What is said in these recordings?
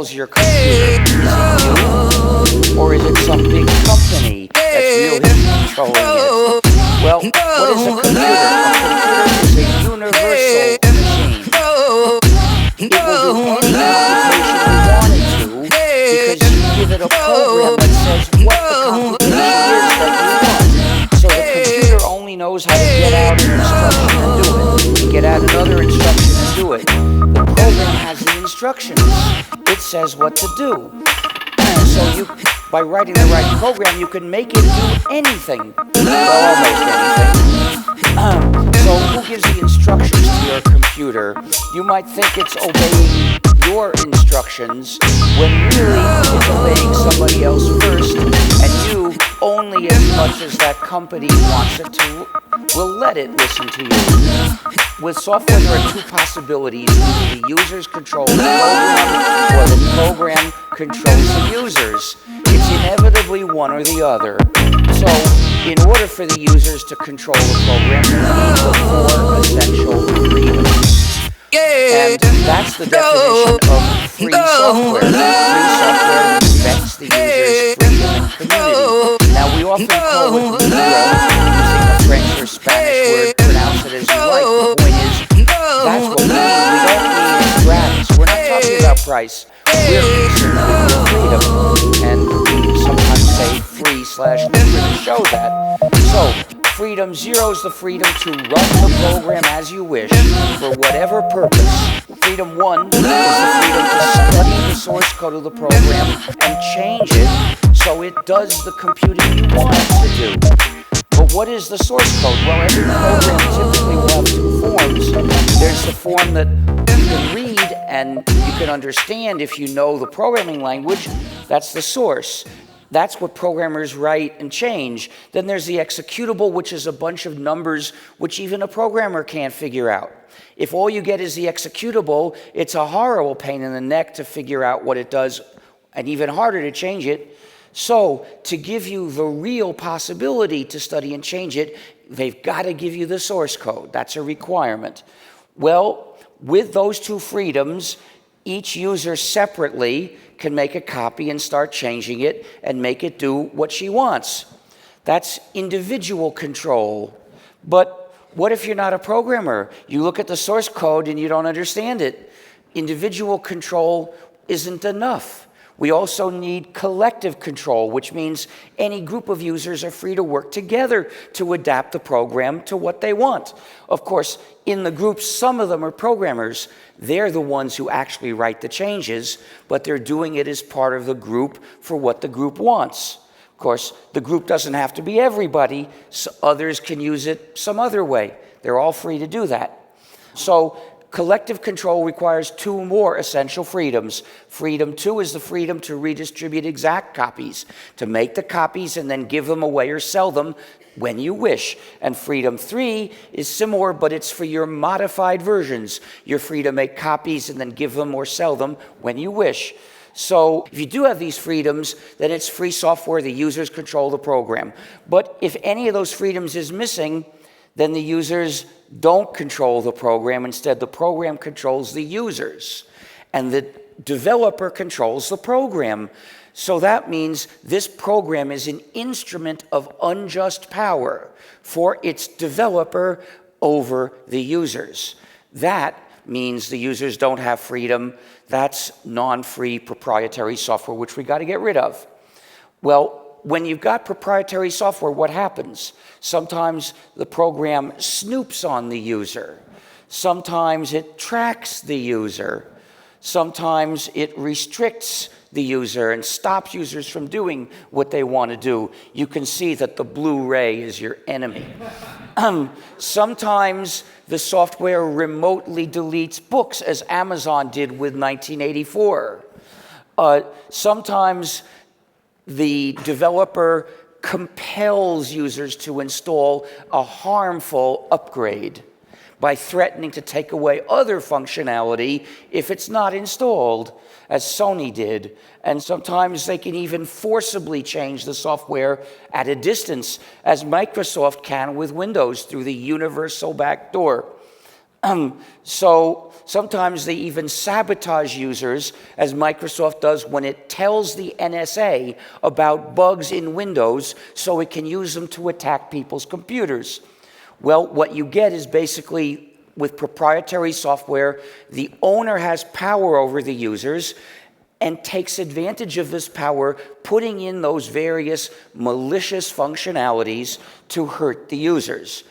controls your computer? Is it you, or is it some big company that's really controlling it? Well, what is a computer? A computer is a universal machine. It will do any computation you want it to, because you give it a program that says what the computation is that you want. So the computer only knows how to get out an instruction and do it, get out another instruction and do it. The program has the instructions. It says what to do. So by writing the right program, you can make it do anything, well, almost anything. So who gives the instructions to your computer? You might think it's obeying your instructions, when really it's obeying somebody else first, and you, only as much as that company wants it to, will let it listen to you. With software, there are two possibilities. Either the users control the program, or the program controls the users. It's inevitably one or the other. So, in order for the users to control the program, they need the four essential freedoms. And that's the definition of free software. Free software respects the user's freedom and community. Now, we often call it libre, using a French or Spanish word, pronounce it as you like. The point is, that's what we mean. We don't mean it's gratis. We're not talking about price. We're concerned with your freedom. And we sometimes say free/libre to show that. So, freedom 0 is the freedom to run the program as you wish, for whatever purpose. Freedom 1 is the freedom to study the source code of the program and change it so it does the computing you want it to do. But what is the source code? Well, every program typically will have two forms. There's the form that you can read and you can understand if you know the programming language. That's the source. That's what programmers write and change. Then there's the executable, which is a bunch of numbers which even a programmer can't figure out. If all you get is the executable, it's a horrible pain in the neck to figure out what it does, and even harder to change it. So, to give you the real possibility to study and change it, they've got to give you the source code. That's a requirement. Well, with those two freedoms, each user separately can make a copy and start changing it and make it do what she wants. That's individual control. But what if you're not a programmer? You look at the source code and you don't understand it. Individual control isn't enough. We also need collective control, which means any group of users are free to work together to adapt the program to what they want. Of course, in the group, some of them are programmers. They're the ones who actually write the changes, but they're doing it as part of the group for what the group wants. Of course, the group doesn't have to be everybody. So others can use it some other way. They're all free to do that. So, collective control requires two more essential freedoms. Freedom 2 is the freedom to redistribute exact copies, to make the copies and then give them away or sell them when you wish. And freedom 3 is similar, but it's for your modified versions. You're free to make copies and then give them or sell them when you wish. So if you do have these freedoms, then it's free software. The users control the program. But if any of those freedoms is missing, then the users don't control the program. Instead, the program controls the users, and the developer controls the program. So that means this program is an instrument of unjust power for its developer over the users. That means the users don't have freedom. That's non-free proprietary software, which we got to get rid of. Well, when you've got proprietary software, what happens? Sometimes the program snoops on the user. Sometimes it tracks the user. Sometimes it restricts the user and stops users from doing what they want to do. You can see that the blue ray is your enemy. Sometimes the software remotely deletes books, as Amazon did with 1984. Sometimes the developer compels users to install a harmful upgrade by threatening to take away other functionality if it's not installed, as Sony did. And sometimes they can even forcibly change the software at a distance, as Microsoft can with Windows through the universal backdoor. So sometimes they even sabotage users, as Microsoft does when it tells the NSA about bugs in Windows so it can use them to attack people's computers. Well, what you get is basically, with proprietary software, the owner has power over the users and takes advantage of this power, putting in those various malicious functionalities to hurt the users.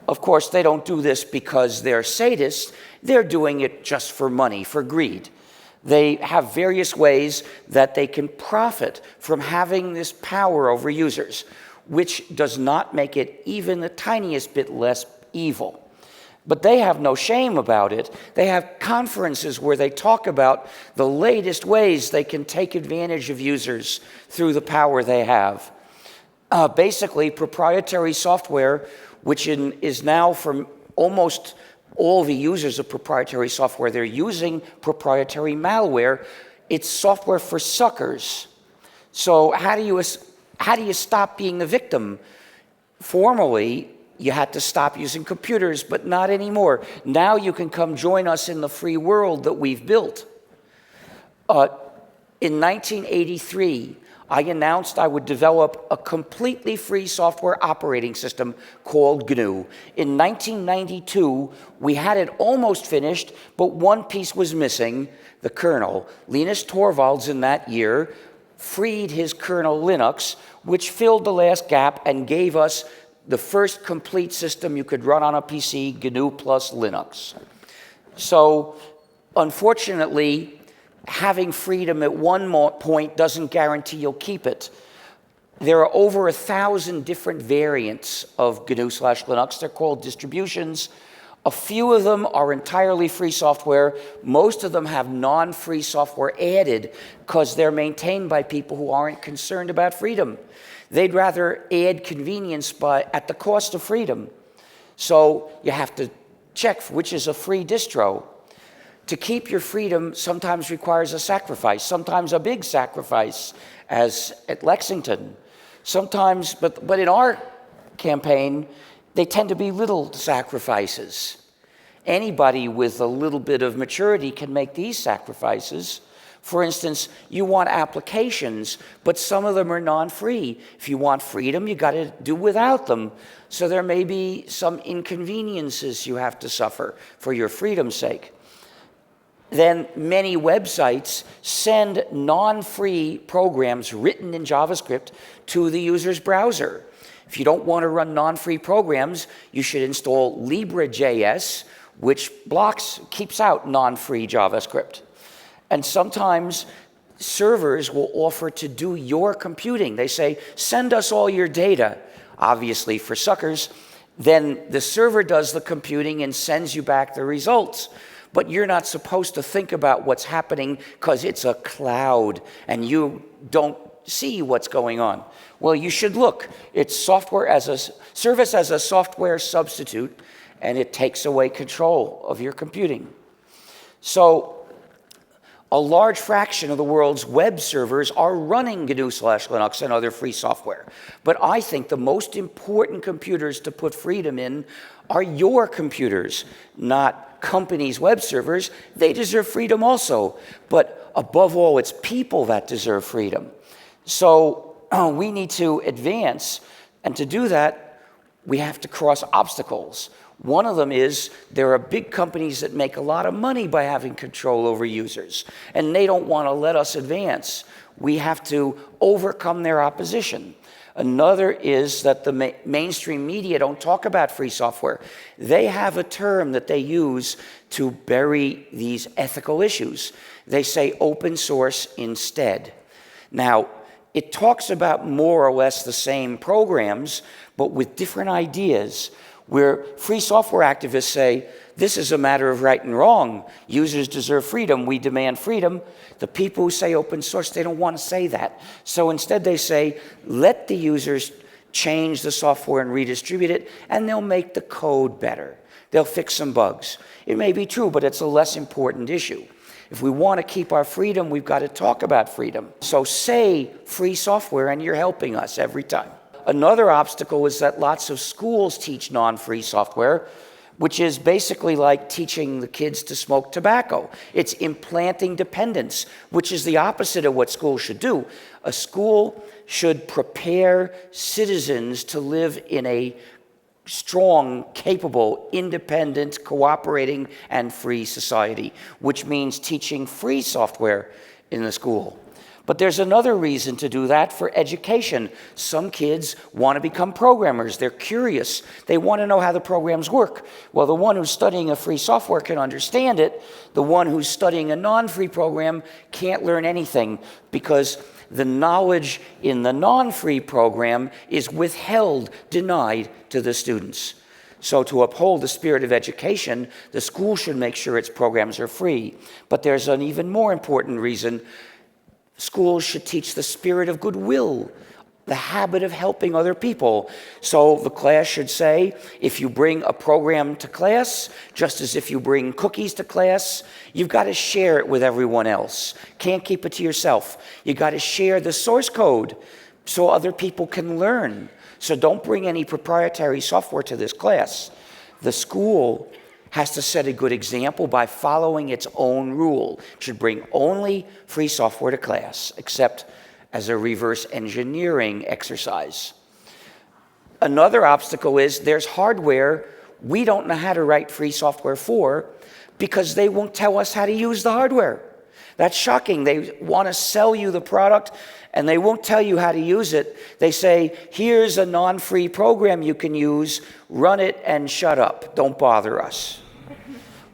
Of course, they don't do this because they're sadists. They're doing it just for money, for greed. They have various ways that they can profit from having this power over users, which does not make it even the tiniest bit less evil. But they have no shame about it. They have conferences where they talk about the latest ways they can take advantage of users through the power they have. Basically, proprietary software, which is now from almost all the users of proprietary software, they're using proprietary malware. It's software for suckers. So how do you stop being the victim? Formerly, you had to stop using computers, but not anymore. Now you can come join us in the free world that we've built. In 1983, I announced I would develop a completely free software operating system called GNU. In 1992, we had it almost finished, but one piece was missing, the kernel. Linus Torvalds in that year freed his kernel Linux, which filled the last gap and gave us the first complete system you could run on a PC, GNU plus Linux. So, unfortunately, having freedom at one point doesn't guarantee you'll keep it. There are over 1,000 different variants of GNU/Linux. They're called distributions. A few of them are entirely free software. Most of them have non-free software added because they're maintained by people who aren't concerned about freedom. They'd rather add convenience at the cost of freedom. So you have to check which is a free distro. To keep your freedom sometimes requires a sacrifice, sometimes a big sacrifice, as at Lexington. Sometimes, but in our campaign, they tend to be little sacrifices. Anybody with a little bit of maturity can make these sacrifices. For instance, you want applications, but some of them are non-free. If you want freedom, you got to do without them. So there may be some inconveniences you have to suffer for your freedom's sake. Then many websites send non-free programs written in JavaScript to the user's browser. If you don't want to run non-free programs, you should install Libre.js, which keeps out non-free JavaScript. And sometimes servers will offer to do your computing. They say, send us all your data, obviously for suckers. Then the server does the computing and sends you back the results. But you're not supposed to think about what's happening because it's a cloud and you don't see what's going on. Well, you should look. It's service as a software substitute, and it takes away control of your computing. So a large fraction of the world's web servers are running GNU/Linux and other free software. But I think the most important computers to put freedom in are your computers, not companies' web servers. They deserve freedom also. But above all, it's people that deserve freedom. So we need to advance. And to do that, we have to cross obstacles. One of them is there are big companies that make a lot of money by having control over users, and they don't want to let us advance. We have to overcome their opposition. Another is that the mainstream media don't talk about free software. They have a term that they use to bury these ethical issues. They say open source instead. Now, it talks about more or less the same programs, but with different ideas, where free software activists say, this is a matter of right and wrong. Users deserve freedom. We demand freedom. The people who say open source, they don't want to say that. So instead they say, let the users change the software and redistribute it, and they'll make the code better. They'll fix some bugs. It may be true, but it's a less important issue. If we want to keep our freedom, we've got to talk about freedom. So say free software, and you're helping us every time. Another obstacle is that lots of schools teach non-free software, which is basically like teaching the kids to smoke tobacco. It's implanting dependence, which is the opposite of what schools should do. A school should prepare citizens to live in a strong, capable, independent, cooperating, and free society, which means teaching free software in the school. But there's another reason to do that for education. Some kids want to become programmers. They're curious. They want to know how the programs work. Well, the one who's studying a free software can understand it. The one who's studying a non-free program can't learn anything because the knowledge in the non-free program is withheld, denied to the students. So to uphold the spirit of education, the school should make sure its programs are free. But there's an even more important reason. Schools should teach the spirit of goodwill, the habit of helping other people. So the class should say, if you bring a program to class, just as if you bring cookies to class, you've got to share it with everyone else. Can't keep it to yourself. You got to share the source code so other people can learn. So don't bring any proprietary software to this class. The school has to set a good example by following its own rule. It should bring only free software to class, except as a reverse engineering exercise. Another obstacle is there's hardware we don't know how to write free software for because they won't tell us how to use the hardware. That's shocking. They want to sell you the product and they won't tell you how to use it. They say, here's a non-free program you can use, run it and shut up. Don't bother us.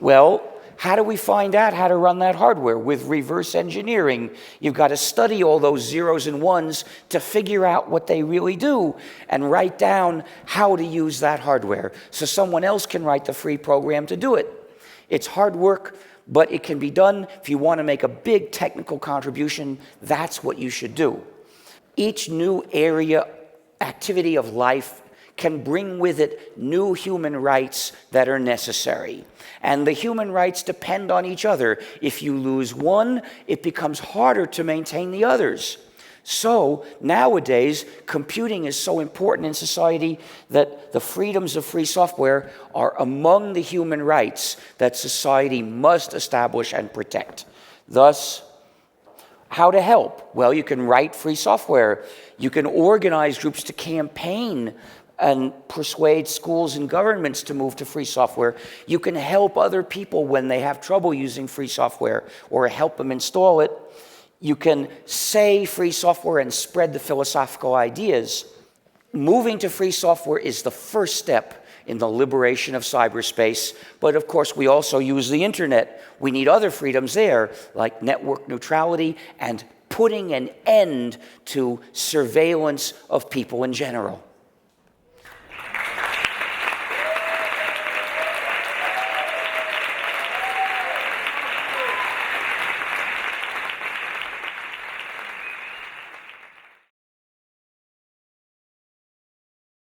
Well, how do we find out how to run that hardware? With reverse engineering, you've got to study all those zeros and ones to figure out what they really do and write down how to use that hardware so someone else can write the free program to do it. It's hard work, but it can be done. If you want to make a big technical contribution, that's what you should do. Each new activity of life can bring with it new human rights that are necessary. And the human rights depend on each other. If you lose one, it becomes harder to maintain the others. So nowadays, computing is so important in society that the freedoms of free software are among the human rights that society must establish and protect. Thus, how to help? Well, you can write free software. You can organize groups to campaign and persuade schools and governments to move to free software. You can help other people when they have trouble using free software or help them install it. You can say free software and spread the philosophical ideas. Moving to free software is the first step in the liberation of cyberspace, but of course we also use the internet. We need other freedoms there, like network neutrality and putting an end to surveillance of people in general.